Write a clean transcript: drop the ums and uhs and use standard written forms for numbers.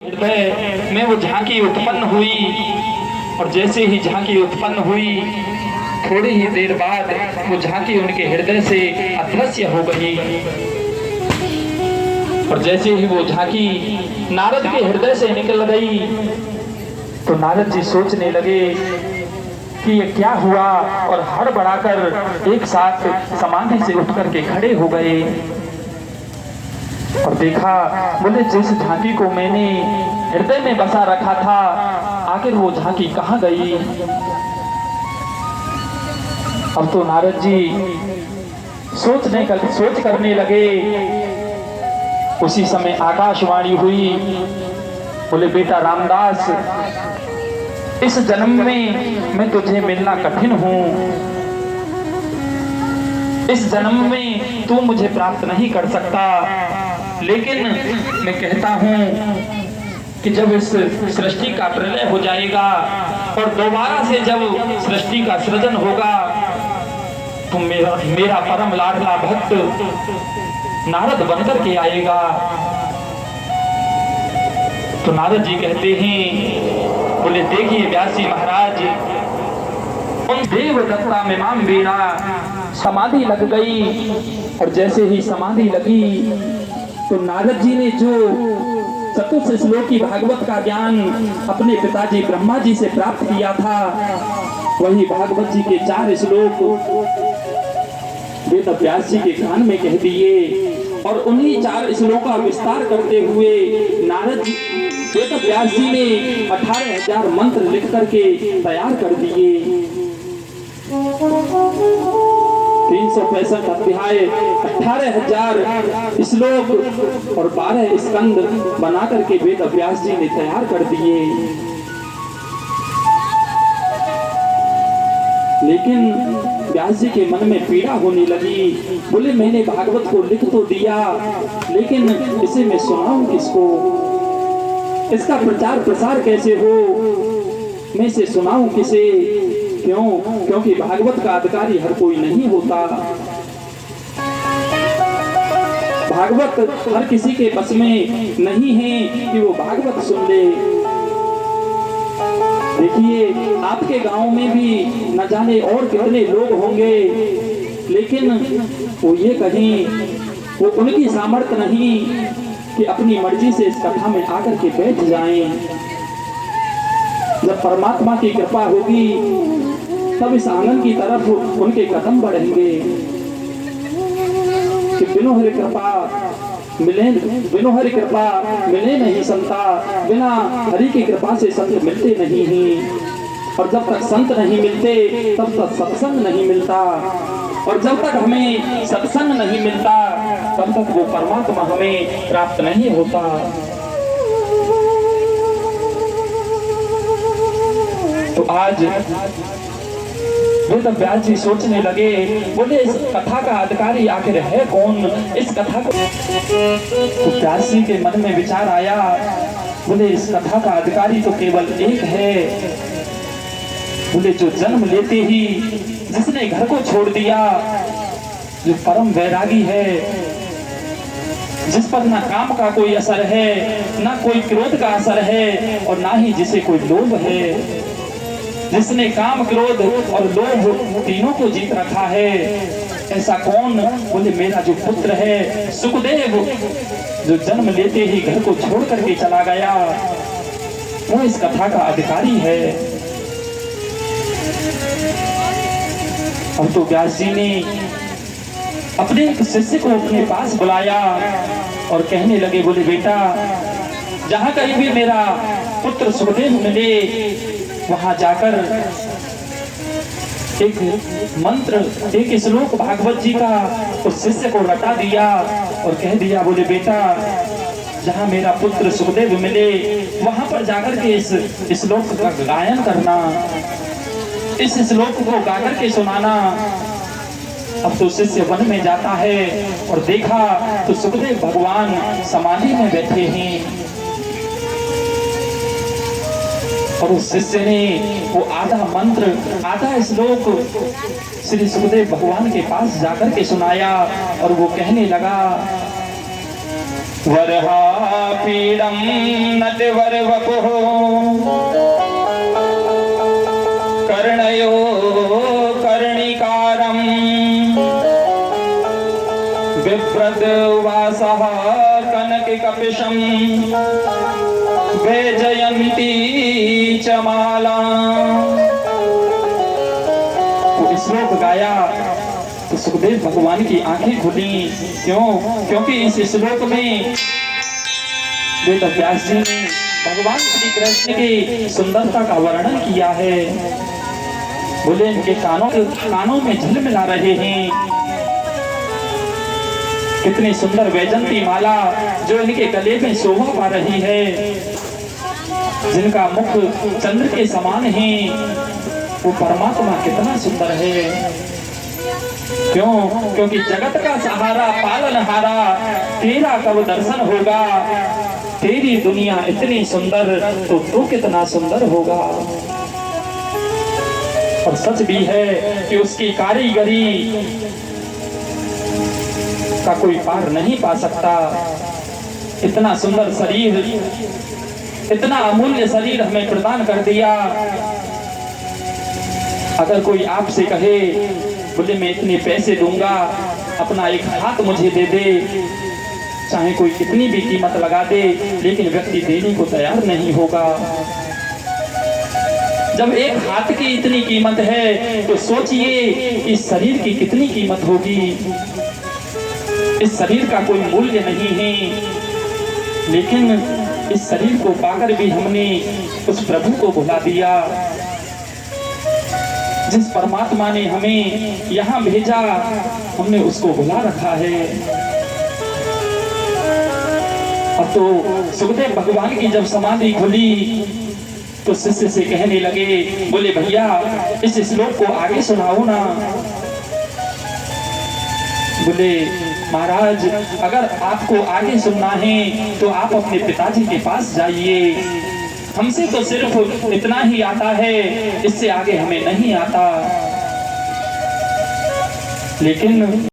हृदय में वो झांकी उत्पन्न हुई और जैसे ही झांकी उत्पन्न हुई थोड़ी ही देर बाद वो झांकी उनके हृदय से अदृश्य हो गई। और जैसे ही वो झांकी नारद के हृदय से निकल गई तो नारद जी सोचने लगे कि ये क्या हुआ, और हड़बड़ाकर एक साथ समाधि से उठ करके खड़े हो गए और देखा, बोले जिस झांकी को मैंने हृदय में बसा रखा था आखिर वो झांकी कहाँ गई। अब तो नारद जी सोच करने लगे। उसी समय आकाशवाणी हुई, बोले बेटा रामदास, इस जन्म में मैं तुझे मिलना कठिन हूं, इस जन्म में तू मुझे प्राप्त नहीं कर सकता, लेकिन मैं कहता हूं कि जब इस सृष्टि का प्रलय हो जाएगा और दोबारा से जब सृष्टि का सृजन होगा तो मेरा परम लाडला भक्त नारद बनकर के आएगा। तो नारद जी कहते हैं, बोले देखिए व्यास जी महाराज, उन देव दत्ता में माम वीणा समाधि लग गई। और जैसे ही समाधि लगी तो नारद जी ने जो चतुर्थ श्लोकी भागवत का ज्ञान अपने पिताजी ब्रह्मा जी से प्राप्त किया था, वही भागवत जी के 4 श्लोक वेद व्यास जी के कान में कह दिए। और उन्हीं 4 श्लोक का विस्तार करते हुए नारद जी वेद व्यास जी ने 18,000 मंत्र लिख करके तैयार कर दिए। 365 अध्याय, 18,000 श्लोक और 12 स्कंद बना करके वेद व्यास जी ने तैयार कर दिए। लेकिन व्यास जी के मन में पीड़ा होने लगी। बोले मैंने भागवत को लिख तो दिया, लेकिन इसे मैं सुनाऊं किसको, इसका प्रचार प्रसार कैसे हो, मैं इसे सुनाऊं किसे। क्यों? क्योंकि भागवत का अधिकारी हर कोई नहीं होता। भागवत हर किसी के बस में नहीं है कि वो भागवत सुन ले। देखिए आपके गांव में भी न जाने और कितने लोग होंगे, लेकिन वो ये कहें, वो उनकी सामर्थ्य नहीं कि अपनी मर्जी से इस कथा में आकर के बैठ जाएं। जब परमात्मा की कृपा होगी तब इस आनंद की तरफ उनके कदम बढ़ेंगे कि बिनु हरि कृपा मिले नहीं संता, बिना हरि की कृपा से संत मिलते नहीं हैं। और जब तक संत नहीं मिलते तब तक सत्संग नहीं मिलता, और जब तक हमें सत्संग नहीं मिलता तब तक वो परमात्मा हमें प्राप्त नहीं होता। तो आज वेद व्यास जी सोचने लगे, बोले इस कथा का अधिकारी आखिर है कौन, इस कथा को। तो व्यास जी के मन में विचार आया, बोले इस कथा का अधिकारी तो केवल एक है। बोले जो जन्म लेते ही जिसने घर को छोड़ दिया, जो परम वैरागी है, जिस पर ना काम का कोई असर है, ना कोई क्रोध का असर है, और ना ही जिसे कोई लोभ है, जिसने काम क्रोध और लोभ तीनों को जीत रखा है, ऐसा कौन। बोले मेरा जो पुत्र है सुखदेव, जो जन्म लेते ही घर को छोड़ करके चला गया, वो इस कथा का अधिकारी है। अब तो व्यास जी ने अपने एक शिष्य को अपने पास बुलाया और कहने लगे, बोले बेटा जहां कहीं भी मेरा पुत्र सुखदेव मिले वहां जाकर एक मंत्र, एक श्लोक भागवत जी का उस शिष्य को रटा दिया और कह दिया, बोले बेटा जहां मेरा पुत्र सुखदेव मिले वहां पर जाकर के इस श्लोक का गायन करना, इस श्लोक को गाकर के सुनाना। अब तो शिष्य वन में जाता है और देखा तो सुखदेव भगवान समाधि में बैठे हैं, और उस शिष्य ने वो आधा मंत्र, आधा श्लोक श्री सुखदेव भगवान के पास जाकर के सुनाया और वो कहने लगा, वरहा पीडम नटवर वपुः कर्णयो कर्णिकारम बिभ्रद वासः कनक कपिशम वैजयंती च माला। वो श्लोक गाया तो सुखदेव भगवान की आंखें खुली। क्यों? क्योंकि इस श्लोक में वेद व्यास जी ने भगवान श्री कृष्ण की सुंदरता का वर्णन किया है। बोले इनके कानों में झिलमिला रहे हैं। कितनी सुंदर वैजंती माला जो इनके गले में शोभा पा रही है। जिनका मुख चंद्र के समान है, वो परमात्मा कितना सुंदर है। क्यों? क्योंकि जगत का सहारा पालनहारा तेरा कब दर्शन होगा। तेरी दुनिया इतनी सुंदर तो तू कितना सुंदर होगा। और सच भी है कि उसकी कारीगरी का कोई पार नहीं पा सकता। इतना सुंदर शरीर, इतना अमूल्य शरीर हमें प्रदान कर दिया। अगर कोई आपसे कहे बोले मैं इतने पैसे दूंगा, अपना एक हाथ मुझे दे दे, चाहे कोई कितनी भी कीमत लगा दे, लेकिन व्यक्ति देने को तैयार नहीं होगा। जब एक हाथ की इतनी कीमत है तो सोचिए इस शरीर की कितनी कीमत होगी। इस शरीर का कोई मूल्य नहीं है, लेकिन इस शरीर को पाकर भी हमने उस प्रभु को भुला दिया। जिस परमात्मा ने हमें यहाँ भेजा, हमने उसको भुला रखा है। अब तो सुखदेव भगवान की जब समाधि खुली तो शिष्य से कहने लगे, बोले भैया इस श्लोक को आगे सुनाओ ना। बोले महाराज अगर आपको आगे सुनना है तो आप अपने पिताजी के पास जाइए। हमसे तो सिर्फ इतना ही आता है, इससे आगे हमें नहीं आता। लेकिन